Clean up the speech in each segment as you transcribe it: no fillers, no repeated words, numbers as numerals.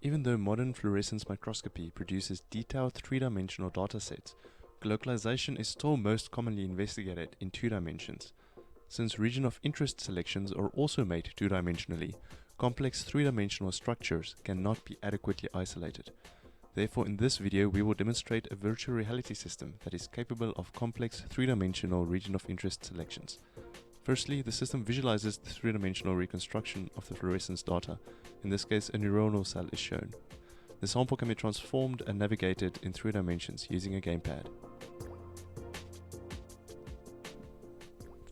Even though modern fluorescence microscopy produces detailed three-dimensional datasets, colocalization is still most commonly investigated in two dimensions. Since region of interest selections are also made two-dimensionally, complex three-dimensional structures cannot be adequately isolated. Therefore, in this video we will demonstrate a virtual reality system that is capable of complex three-dimensional region of interest selections. Firstly, the system visualizes the three-dimensional reconstruction of the fluorescence data. In this case, a neuronal cell is shown. The sample can be transformed and navigated in three dimensions using a gamepad.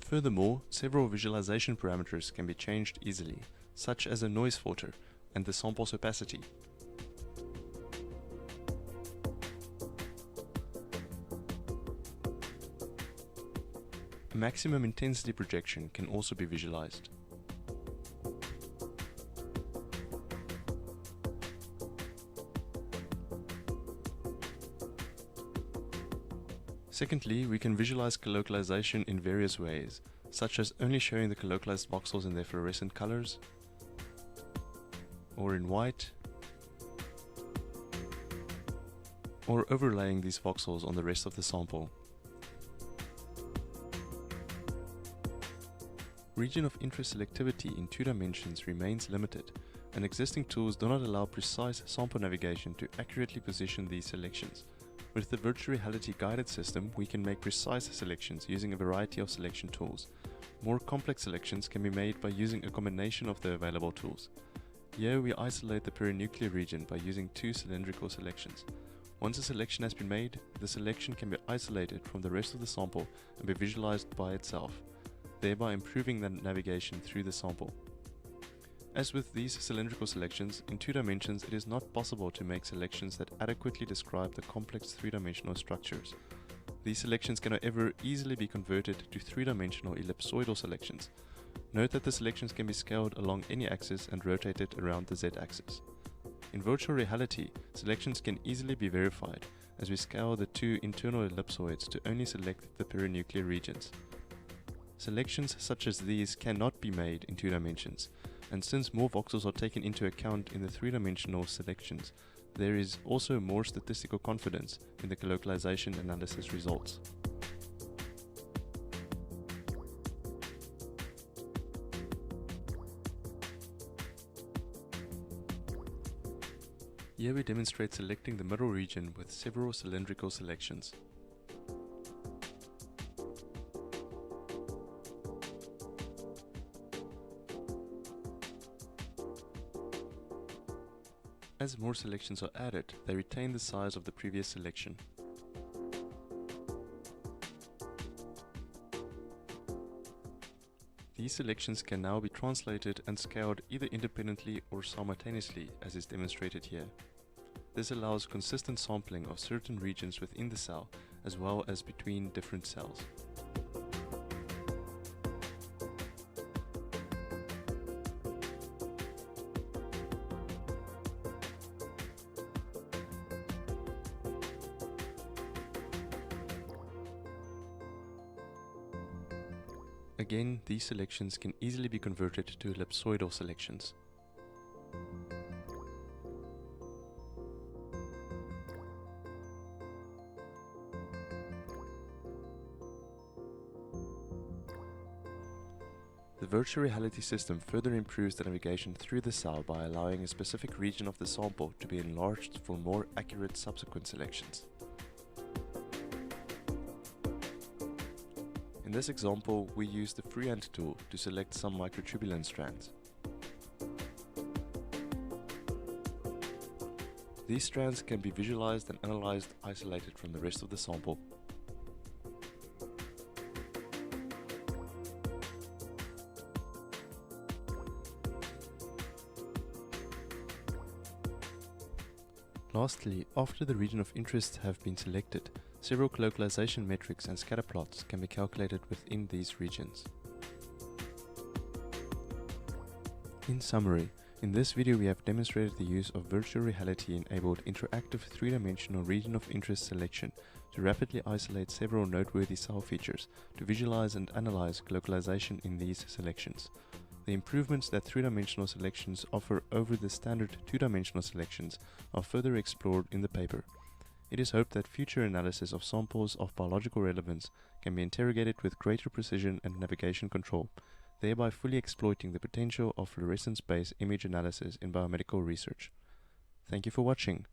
Furthermore, several visualization parameters can be changed easily, such as a noise filter and the sample's opacity. A maximum intensity projection can also be visualized. Secondly, we can visualize colocalization in various ways, such as only showing the colocalized voxels in their fluorescent colors, or in white, or overlaying these voxels on the rest of the sample. Region of interest selectivity in two dimensions remains limited, and existing tools do not allow precise sample navigation to accurately position these selections. With the virtual reality guided system, we can make precise selections using a variety of selection tools. More complex selections can be made by using a combination of the available tools. Here we isolate the perinuclear region by using two cylindrical selections. Once a selection has been made, the selection can be isolated from the rest of the sample and be visualized by itself, thereby improving the navigation through the sample. As with these cylindrical selections, in two dimensions it is not possible to make selections that adequately describe the complex three-dimensional structures. These selections can however easily be converted to three-dimensional ellipsoidal selections. Note that the selections can be scaled along any axis and rotated around the z-axis. In virtual reality, selections can easily be verified, as we scale the two internal ellipsoids to only select the perinuclear regions. Selections such as these cannot be made in two dimensions, and since more voxels are taken into account in the three-dimensional selections, there is also more statistical confidence in the colocalization analysis results. Here we demonstrate selecting the middle region with several cylindrical selections. As more selections are added, they retain the size of the previous selection. These selections can now be translated and scaled either independently or simultaneously, as is demonstrated here. This allows consistent sampling of certain regions within the cell, as well as between different cells. Again, these selections can easily be converted to ellipsoidal selections. The virtual reality system further improves the navigation through the cell by allowing a specific region of the sample to be enlarged for more accurate subsequent selections. In this example, we use the freehand tool to select some microtubulin strands. These strands can be visualized and analyzed isolated from the rest of the sample. Lastly, after the region of interest have been selected, several colocalization metrics and scatter plots can be calculated within these regions. In summary, in this video we have demonstrated the use of virtual reality-enabled interactive three-dimensional region of interest selection to rapidly isolate several noteworthy cell features to visualize and analyze colocalization in these selections. The improvements that three-dimensional selections offer over the standard two-dimensional selections are further explored in the paper. It is hoped that future analysis of samples of biological relevance can be interrogated with greater precision and navigation control, thereby fully exploiting the potential of fluorescence-based image analysis in biomedical research. Thank you for watching.